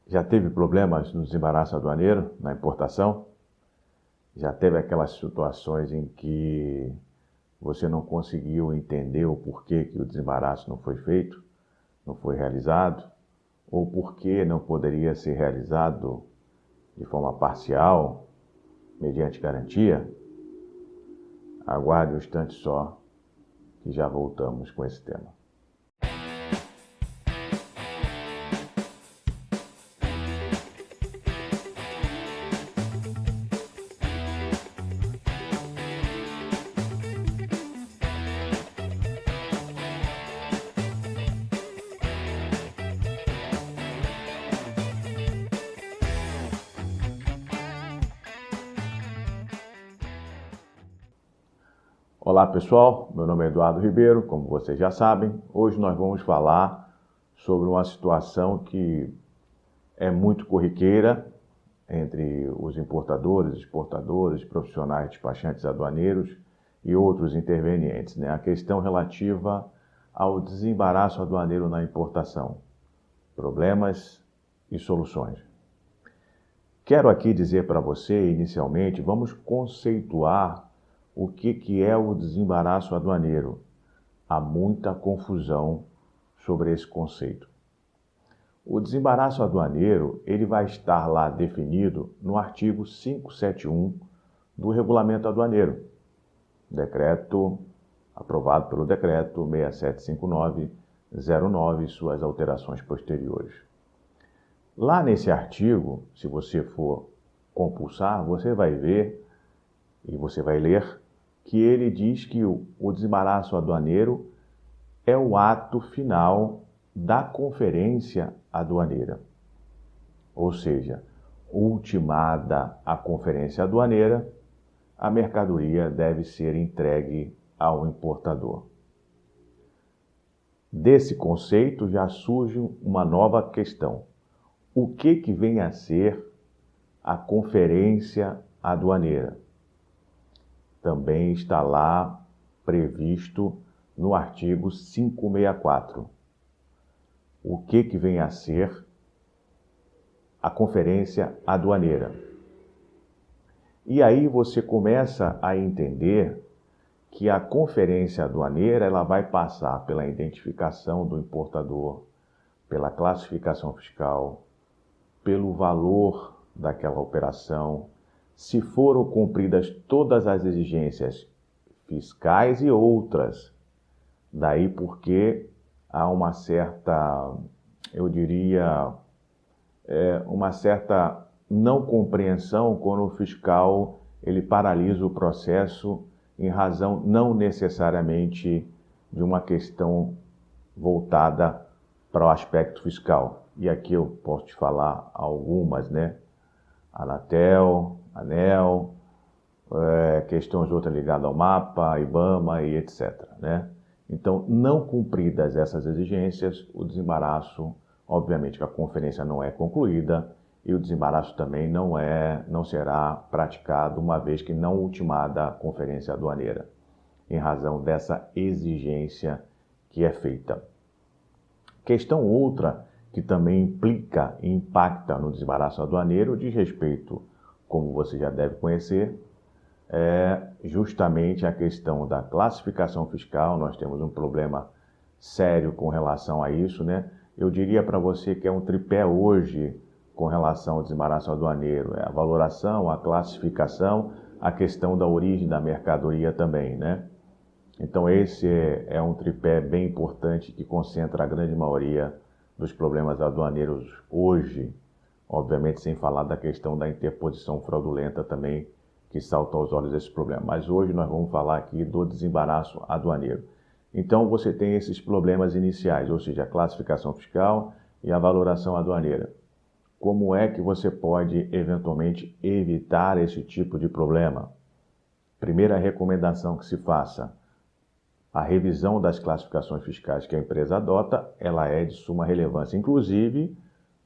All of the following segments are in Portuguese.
Já teve problemas no desembaraço aduaneiro, na importação? Já teve aquelas situações em que você não conseguiu entender o porquê que o desembaraço não foi feito, não foi realizado, ou porquê não poderia ser realizado de forma parcial, mediante garantia? Aguarde um instante só, que já voltamos com esse tema. Olá pessoal, meu nome é Eduardo Ribeiro, como vocês já sabem. Hoje nós vamos falar sobre uma situação que é muito corriqueira entre os importadores, exportadores, profissionais despachantes aduaneiros e outros intervenientes, né? A questão relativa ao desembaraço aduaneiro na importação, problemas e soluções. Quero aqui dizer para você, inicialmente, vamos conceituar o que é o desembaraço aduaneiro. Há muita confusão sobre esse conceito. O desembaraço aduaneiro, ele vai estar lá definido no artigo 571 do Regulamento Aduaneiro, decreto aprovado pelo decreto 6759/09 e suas alterações posteriores. Lá nesse artigo, se você for compulsar, você vai ver e você vai ler que ele diz que o desembaraço aduaneiro é o ato final da conferência aduaneira. Ou seja, ultimada a conferência aduaneira, a mercadoria deve ser entregue ao importador. Desse conceito já surge uma nova questão. O que vem a ser a conferência aduaneira? Também está lá previsto no artigo 564. O que vem a ser a conferência aduaneira? E aí você começa a entender que a conferência aduaneira ela vai passar pela identificação do importador, pela classificação fiscal, pelo valor daquela operação, se foram cumpridas todas as exigências fiscais e outras. Daí porque há uma certa, eu diria, uma certa não compreensão quando o fiscal ele paralisa o processo em razão não necessariamente de uma questão voltada para o aspecto fiscal. E aqui eu posso te falar algumas, né? Anatel, ANEEL, questões outras ligadas ao MAPA, IBAMA e etc., né? Então, não cumpridas essas exigências, o desembaraço, obviamente que a conferência não é concluída e o desembaraço também não será praticado uma vez que não ultimada a conferência aduaneira, em razão dessa exigência que é feita. Questão outra que também implica e impacta no desembaraço aduaneiro diz respeito, como você já deve conhecer, é justamente a questão da classificação fiscal. Nós temos um problema sério com relação a isso, né? Eu diria para você que é um tripé hoje com relação ao desembaraço aduaneiro. É a valoração, a classificação, a questão da origem da mercadoria também, né? Então esse é um tripé bem importante que concentra a grande maioria dos problemas aduaneiros hoje, obviamente sem falar da questão da interposição fraudulenta também, que salta aos olhos esse problema. Mas hoje nós vamos falar aqui do desembaraço aduaneiro. Então você tem esses problemas iniciais, ou seja, a classificação fiscal e a valoração aduaneira. Como é que você pode eventualmente evitar esse tipo de problema? Primeira recomendação que se faça: a revisão das classificações fiscais que a empresa adota, ela é de suma relevância, inclusive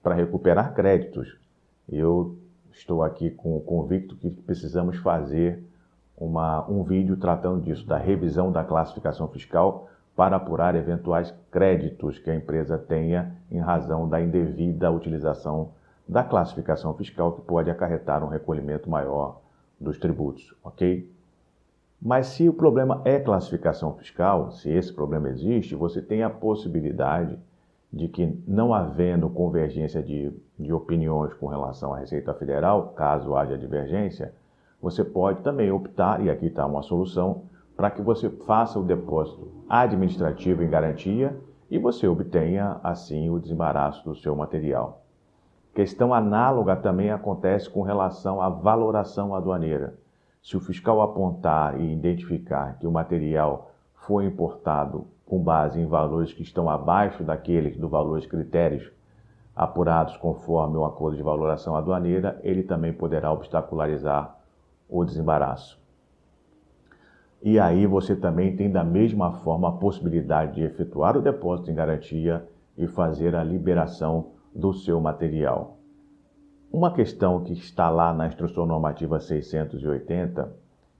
para recuperar créditos. Eu estou aqui convicto que precisamos fazer um vídeo tratando disso, da revisão da classificação fiscal para apurar eventuais créditos que a empresa tenha em razão da indevida utilização da classificação fiscal, que pode acarretar um recolhimento maior dos tributos, ok? Mas se o problema é classificação fiscal, se esse problema existe, você tem a possibilidade de que, não havendo convergência de opiniões com relação à Receita Federal, caso haja divergência, você pode também optar, e aqui está uma solução, para que você faça o depósito administrativo em garantia e você obtenha, assim, o desembaraço do seu material. Questão análoga também acontece com relação à valoração aduaneira. Se o fiscal apontar e identificar que o material foi importado com base em valores que estão abaixo daqueles dos valores critérios apurados conforme o acordo de valoração aduaneira, ele também poderá obstacularizar o desembaraço. E aí você também tem da mesma forma a possibilidade de efetuar o depósito em garantia e fazer a liberação do seu material. Uma questão que está lá na Instrução Normativa 680,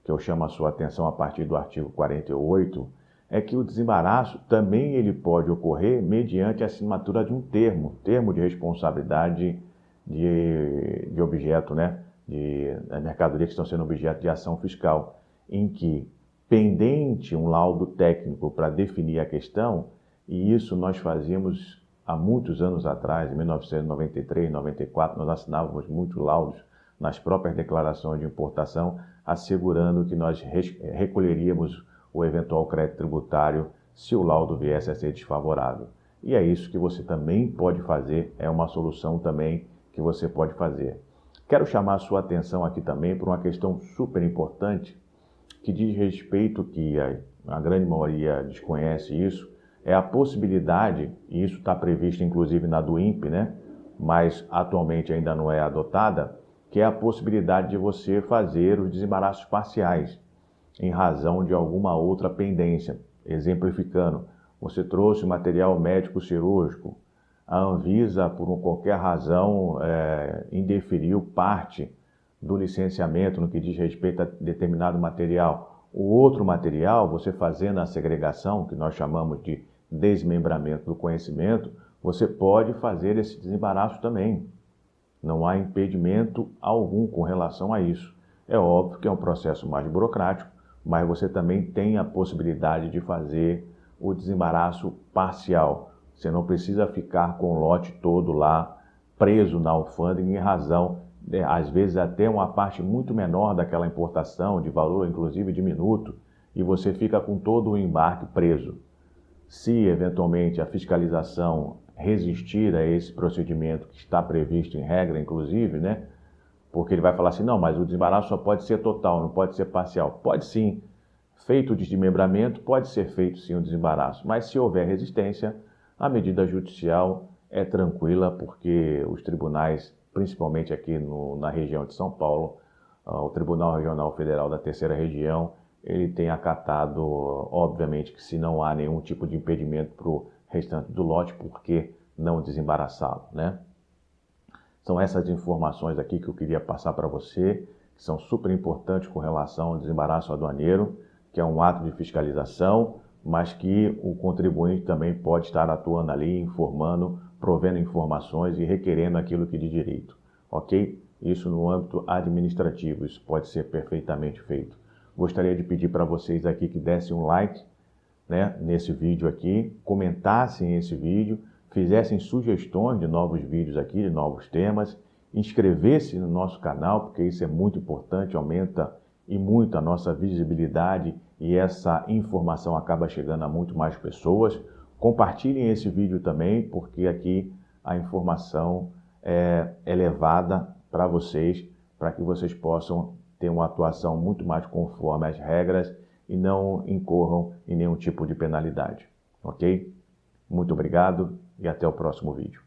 que eu chamo a sua atenção a partir do artigo 48, é que o desembaraço também ele pode ocorrer mediante a assinatura de um termo de responsabilidade de objeto, né, de mercadoria que estão sendo objeto de ação fiscal, em que, pendente um laudo técnico para definir a questão, e isso nós fazíamos há muitos anos atrás, em 1993, 94, nós assinávamos muitos laudos nas próprias declarações de importação, assegurando que nós recolheríamos o eventual crédito tributário se o laudo viesse a ser desfavorável. E é isso que você também pode fazer, é uma solução também que você pode fazer. Quero chamar a sua atenção aqui também por uma questão super importante, que diz respeito, que a grande maioria desconhece isso, é a possibilidade, e isso está previsto inclusive na do INPE, né? Mas atualmente ainda não é adotada, que é a possibilidade de você fazer os desembaraços parciais, em razão de alguma outra pendência. Exemplificando, você trouxe material médico-cirúrgico, a Anvisa, por qualquer razão, indeferiu parte do licenciamento no que diz respeito a determinado material. O outro material, você fazendo a segregação, que nós chamamos de desmembramento do conhecimento, você pode fazer esse desembaraço também. Não há impedimento algum com relação a isso. É óbvio que é um processo mais burocrático, mas você também tem a possibilidade de fazer o desembaraço parcial. Você não precisa ficar com o lote todo lá preso na alfândega em razão, às vezes até uma parte muito menor daquela importação, de valor inclusive diminuto, e você fica com todo o embarque preso. Se eventualmente a fiscalização resistir a esse procedimento que está previsto em regra, inclusive, né? Porque ele vai falar assim, não, mas o desembaraço só pode ser total, não pode ser parcial. Pode sim, feito o desmembramento, pode ser feito sim o desembaraço, mas se houver resistência, a medida judicial é tranquila, porque os tribunais, principalmente aqui na região de São Paulo, o Tribunal Regional Federal da Terceira Região, ele tem acatado, obviamente, que se não há nenhum tipo de impedimento para o restante do lote, por que não desembaraçá-lo, né? São essas informações aqui que eu queria passar para você, que são super importantes com relação ao desembaraço aduaneiro, que é um ato de fiscalização, mas que o contribuinte também pode estar atuando ali, informando, provendo informações e requerendo aquilo que de direito, ok? Isso no âmbito administrativo, isso pode ser perfeitamente feito. Gostaria de pedir para vocês aqui que dessem um like, né, nesse vídeo aqui, comentassem esse vídeo, fizessem sugestões de novos vídeos aqui, de novos temas, inscrevessem no nosso canal, porque isso é muito importante, aumenta e muito a nossa visibilidade e essa informação acaba chegando a muito mais pessoas. Compartilhem esse vídeo também, porque aqui a informação é levada para vocês, para que vocês possam ter uma atuação muito mais conforme às regras e não incorram em nenhum tipo de penalidade, ok? Muito obrigado e até o próximo vídeo.